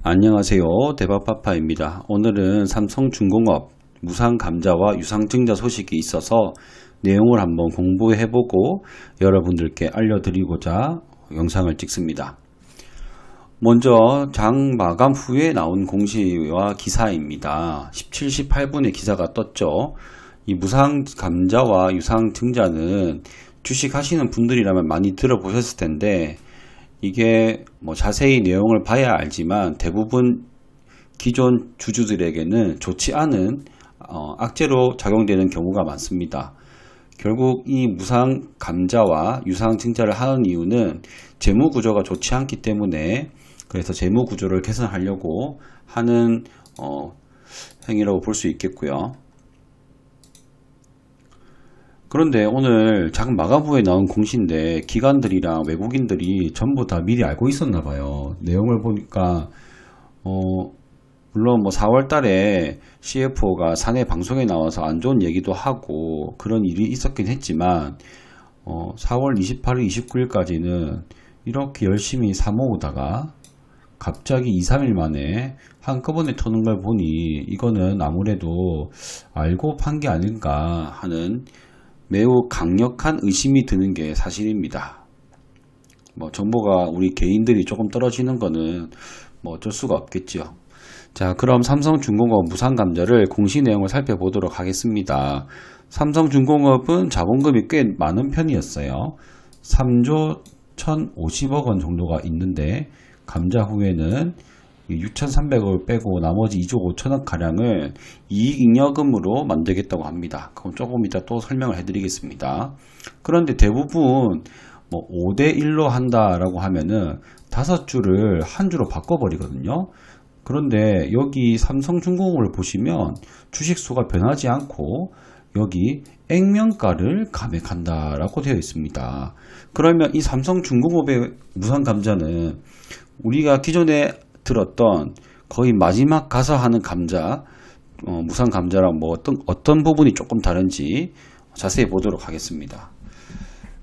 안녕하세요. 대박파파입니다. 오늘은 삼성중공업 무상감자와 유상증자 소식이 있어서 내용을 한번 공부해보고 여러분들께 알려드리고자 영상을 찍습니다. 먼저 장 마감 후에 나온 공시와 기사입니다. 17시 8분에 기사가 떴죠. 이 무상감자와 유상증자는 주식 하시는 분들이라면 많이 들어보셨을 텐데 이게 뭐 자세히 내용을 봐야 알지만 대부분 기존 주주들에게는 좋지 않은 악재로 작용되는 경우가 많습니다. 결국 이 무상 감자와 유상 증자를 하는 이유는 재무 구조가 좋지 않기 때문에 그래서 재무 구조를 개선하려고 하는 행위라고 볼 수 있겠고요. 그런데 오늘 장 마감 후에 나온 공시인데 기관들이랑 외국인들이 전부 다 미리 알고 있었나 봐요. 내용을 보니까 물론 뭐 4월 달에 CFO가 사내 방송에 나와서 안 좋은 얘기도 하고 그런 일이 있었긴 했지만 4월 28일, 29일까지는 이렇게 열심히 사모으다가 갑자기 2, 3일 만에 한꺼번에 터는 걸 보니 이거는 아무래도 알고 판 게 아닌가 하는 매우 강력한 의심이 드는 게 사실입니다. 뭐 정보가 우리 개인들이 조금 떨어지는 거는 뭐 어쩔 수가 없겠죠. 자, 그럼 삼성중공업 무상감자를 공시 내용을 살펴보도록 하겠습니다. 삼성중공업은 자본금이 꽤 많은 편이었어요. 3조 1,050억 원 정도가 있는데 감자 후에는 6,300억을 빼고 나머지 2조 5천억 가량을 이익잉여금으로 만들겠다고 합니다. 그럼 조금 이따 또 설명을 해드리겠습니다. 그런데 대부분 뭐 5대1로 한다라고 하면은 5주를 한 주로 바꿔버리거든요. 그런데 여기 삼성중공업을 보시면 주식수가 변하지 않고 여기 액면가를 감액한다라고 되어 있습니다. 그러면 이 삼성중공업의 무상감자는 우리가 기존에 들었던 거의 마지막 가서 하는 감자, 무상감자랑 뭐 어떤 부분이 조금 다른지 자세히 보도록 하겠습니다.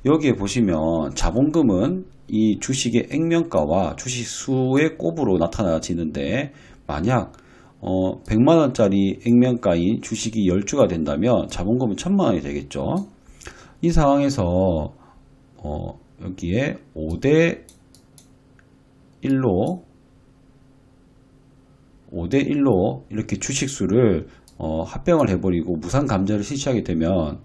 여기에 보시면 자본금은 이 주식의 액면가와 주식 수의 곱으로 나타나지는데 만약 100만원짜리 액면가인 주식이 10주가 된다면 자본금은 1000만원이 되겠죠. 이 상황에서 여기에 5대1로 이렇게 주식수를 합병을 해버리고 무상감자를 실시하게 되면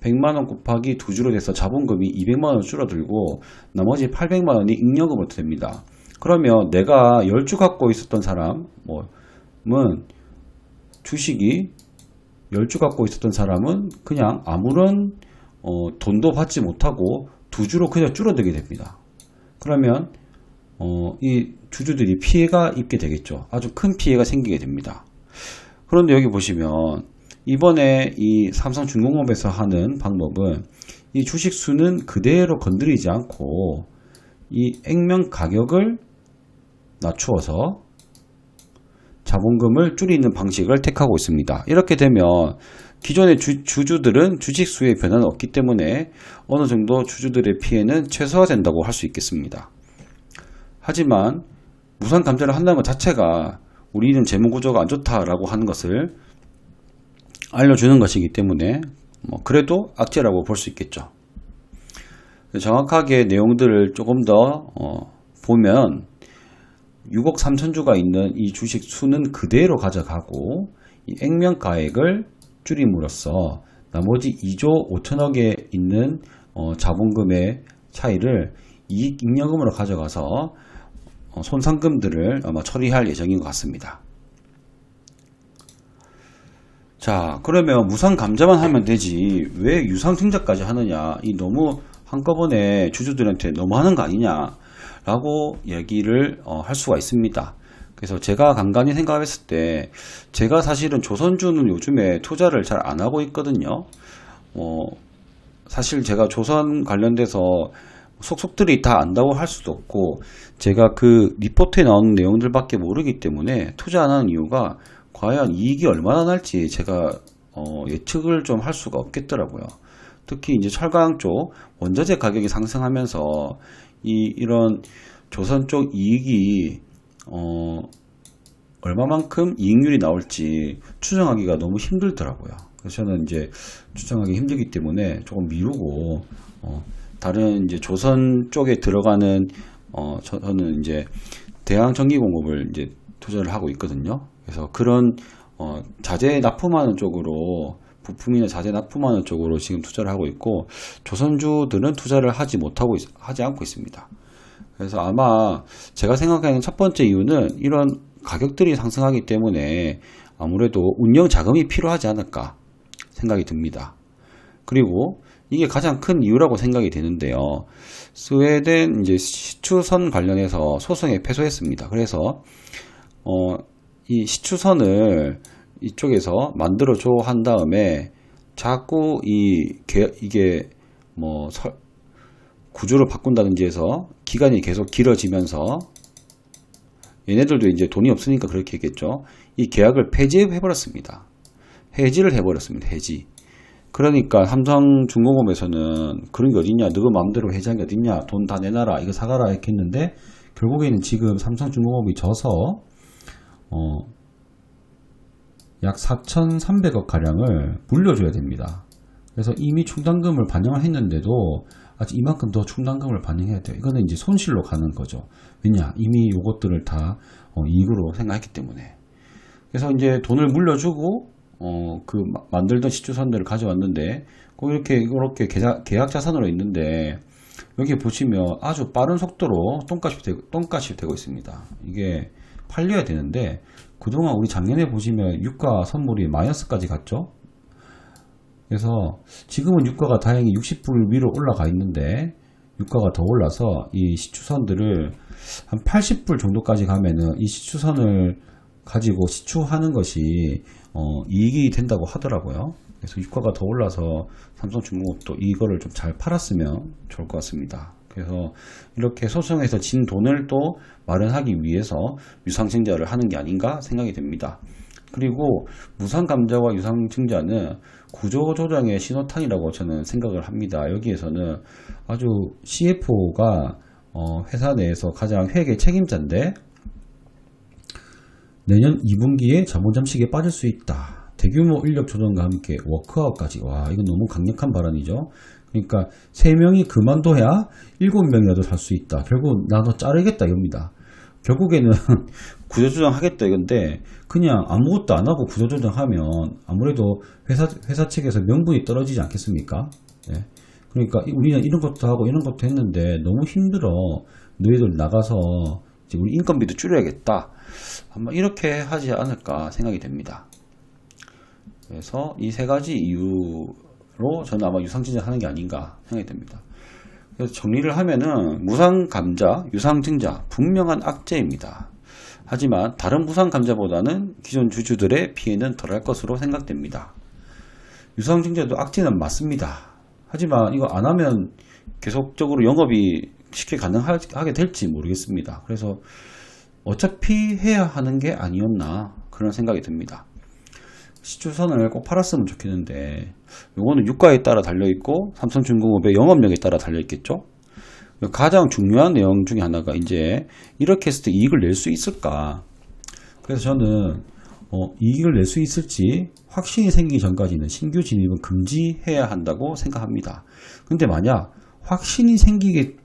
100만원 곱하기 2주로 돼서 자본금이 200만원 줄어들고 나머지 800만원이 잉여금으로 됩니다. 그러면 내가 10주 갖고 있었던 사람은 주식이 10주 갖고 있었던 사람은 그냥 아무런 돈도 받지 못하고 2주로 그냥 줄어들게 됩니다. 그러면 이 주주들이 피해가 입게 되겠죠. 아주 큰 피해가 생기게 됩니다. 그런데 여기 보시면 이번에 이 삼성중공업에서 하는 방법은 이 주식수는 그대로 건드리지 않고 이 액면 가격을 낮추어서 자본금을 줄이는 방식을 택하고 있습니다. 이렇게 되면 기존의 주주들은 주식수의 변화는 없기 때문에 어느 정도 주주들의 피해는 최소화된다고 할 수 있겠습니다. 하지만 무상감자를 한다는 것 자체가 우리는 재무구조가 안 좋다라고 하는 것을 알려주는 것이기 때문에 그래도 악재라고 볼 수 있겠죠. 정확하게 내용들을 조금 더 보면 6억 3천주가 있는 이 주식 수는 그대로 가져가고 이 액면가액을 줄임으로써 나머지 2조 5천억에 있는 자본금의 차이를 이익잉여금으로 가져가서 손상금들을 아마 처리할 예정인 것 같습니다. 자, 그러면 무상감자만 하면 되지 왜 유상증자까지 하느냐, 이 너무 한꺼번에 주주들한테 너무 하는 거 아니냐 라고 얘기를 할 수가 있습니다. 그래서 제가 간간히 생각했을 때 제가 사실은 조선주는 요즘에 투자를 잘 안 하고 있거든요. 사실 제가 조선 관련돼서 속속들이 다 안다고 할 수도 없고 제가 그 리포트에 나오는 내용들밖에 모르기 때문에 투자 안 하는 이유가 과연 이익이 얼마나 날지 제가 예측을 좀 할 수가 없겠더라고요. 특히 이제 철강 쪽 원자재 가격이 상승하면서 이런 조선 쪽 이익이 얼마만큼 이익률이 나올지 추정하기가 너무 힘들더라고요. 그래서 저는 이제 추정하기 힘들기 때문에 조금 미루고, 다른 이제 조선 쪽에 들어가는, 저는 이제 대한전기공업을 이제 투자를 하고 있거든요. 그래서 그런, 자재 납품하는 쪽으로, 부품이나 자재 납품하는 쪽으로 지금 투자를 하고 있고, 조선주들은 투자를 하지 않고 있습니다. 그래서 아마 제가 생각하는 첫 번째 이유는 이런 가격들이 상승하기 때문에 아무래도 운영 자금이 필요하지 않을까 생각이 듭니다. 그리고 이게 가장 큰 이유라고 생각이 되는데요. 스웨덴 이제 시추선 관련해서 소송에 패소했습니다. 그래서 이 시추선을 이쪽에서 만들어줘 한 다음에 자꾸 이게 뭐 구조를 바꾼다든지 해서 기간이 계속 길어지면서 얘네들도 이제 돈이 없으니까 그렇게 했겠죠. 이 계약을 폐지해버렸습니다. 해지를 해버렸습니다. 해지. 그러니까 삼성중공업에서는 그런 게 어딨냐, 너가 마음대로 해지한 게 어딨냐, 돈 다 내놔라, 이거 사가라 이렇게 했는데 결국에는 지금 삼성중공업이 져서 약 4,300억 가량을 물려줘야 됩니다. 그래서 이미 충당금을 반영을 했는데도 아직 이만큼 더 충당금을 반영해야 돼요. 이거는 이제 손실로 가는 거죠. 왜냐, 이미 요것들을 다 이익으로 생각했기 때문에. 그래서 이제 돈을 물려주고 그 만들던 시추선들을 가져왔는데 꼭 이렇게 계약 자산으로 있는데 여기 보시면 아주 빠른 속도로 똥값이 되고 있습니다. 이게 팔려야 되는데 그동안 우리 작년에 보시면 유가 선물이 마이너스까지 갔죠. 그래서 지금은 유가가 다행히 60불 위로 올라가 있는데 유가가 더 올라서 이 시추선들을 한 80불 정도까지 가면은 이 시추선을 가지고 시추하는 것이 이익이 된다고 하더라고요. 그래서 유가가 더 올라서 삼성중공업도 이거를 좀 잘 팔았으면 좋을 것 같습니다. 그래서 이렇게 소송에서 진 돈을 또 마련하기 위해서 유상증자를 하는 게 아닌가 생각이 됩니다. 그리고 무상감자와 유상증자는 구조조정의 신호탄이라고 저는 생각을 합니다. 여기에서는 아주 CFO가 회사 내에서 가장 회계 책임자인데 내년 2분기에 자본 잠식에 빠질 수 있다. 대규모 인력 조정과 함께 워크아웃까지. 와, 이건 너무 강력한 발언이죠. 그러니까 3명이 그만둬야 7명이라도 살 수 있다. 결국 나도 자르겠다 이겁니다. 결국에는 구조조정 하겠다 이건데 그냥 아무것도 안 하고 구조조정 하면 아무래도 회사 측에서 명분이 떨어지지 않겠습니까? 네. 그러니까 우리는 이런 것도 하고 이런 것도 했는데 너무 힘들어. 너희들 나가서 이제 우리 인건비도 줄여야겠다. 아마 이렇게 하지 않을까 생각이 됩니다. 그래서 이 세 가지 이유로 저는 아마 유상증자 하는 게 아닌가 생각이 됩니다. 그래서 정리를 하면은 무상감자, 유상증자 분명한 악재입니다. 하지만 다른 무상감자보다는 기존 주주들의 피해는 덜할 것으로 생각됩니다. 유상증자도 악재는 맞습니다. 하지만 이거 안 하면 계속적으로 영업이 쉽게 가능하게 될지 모르겠습니다. 그래서 어차피 해야 하는 게 아니었나 그런 생각이 듭니다. 시추선을 꼭 팔았으면 좋겠는데 요거는 유가에 따라 달려있고 삼성중공업의 영업력에 따라 달려있겠죠. 가장 중요한 내용 중에 하나가 이제 이렇게 했을 때 이익을 낼 수 있을까. 그래서 저는 이익을 낼 수 있을지 확신이 생기기 전까지는 신규 진입은 금지해야 한다고 생각합니다. 근데 만약 확신이 생기게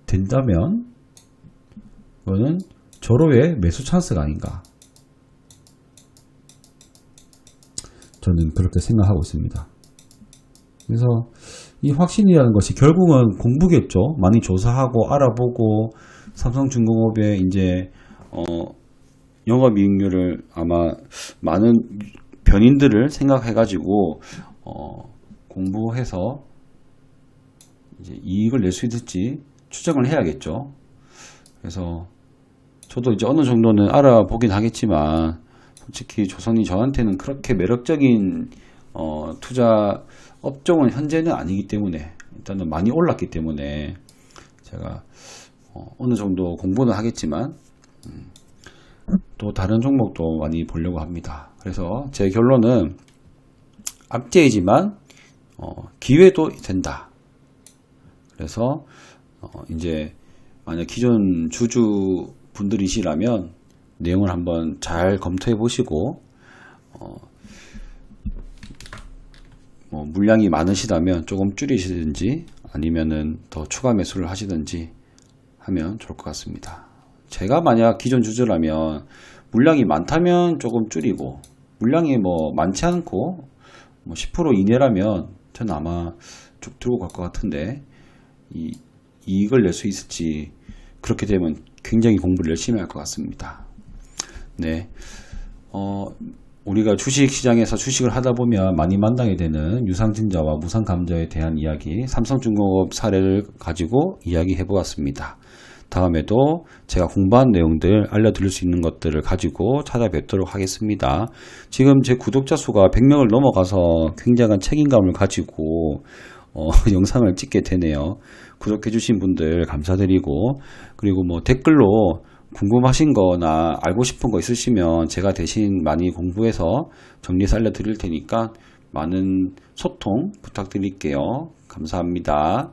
된다면 이거는 절호의 매수 찬스가 아닌가, 저는 그렇게 생각하고 있습니다. 그래서 이 확신이라는 것이 결국은 공부겠죠. 많이 조사하고 알아보고 삼성중공업의 이제 영업이익률을 아마 많은 변인들을 생각해가지고 공부해서 이제 이익을 낼 수 있을지 추정을 해야겠죠. 그래서 저도 이제 어느 정도는 알아보긴 하겠지만 솔직히 조선이 저한테는 그렇게 매력적인 투자 업종은 현재는 아니기 때문에 일단은 많이 올랐기 때문에 제가 어느 정도 공부는 하겠지만 또 다른 종목도 많이 보려고 합니다. 그래서 제 결론은 악재이지만 기회도 된다. 그래서 이제 만약 기존 주주 분들이시라면 내용을 한번 잘 검토해 보시고 뭐 물량이 많으시다면 조금 줄이시든지 아니면은 더 추가 매수를 하시든지 하면 좋을 것 같습니다. 제가 만약 기존 주주라면 물량이 많다면 조금 줄이고, 물량이 뭐 많지 않고 뭐 10% 이내라면 저는 아마 쭉 들고 갈 것 같은데, 이익을 낼 수 있을지, 그렇게 되면 굉장히 공부를 열심히 할 것 같습니다. 네. 우리가 주식시장에서 주식을 하다 보면 많이 만나게 되는 유상증자와 무상감자에 대한 이야기, 삼성중공업 사례를 가지고 이야기해 보았습니다. 다음에도 제가 공부한 내용들 알려드릴 수 있는 것들을 가지고 찾아뵙도록 하겠습니다. 지금 제 구독자 수가 100명을 넘어가서 굉장한 책임감을 가지고 영상을 찍게 되네요. 구독해 주신 분들 감사드리고, 그리고 뭐 댓글로 궁금하신 거나 알고 싶은 거 있으시면 제가 대신 많이 공부해서 정리해서 알려드릴 테니까 많은 소통 부탁드릴게요. 감사합니다.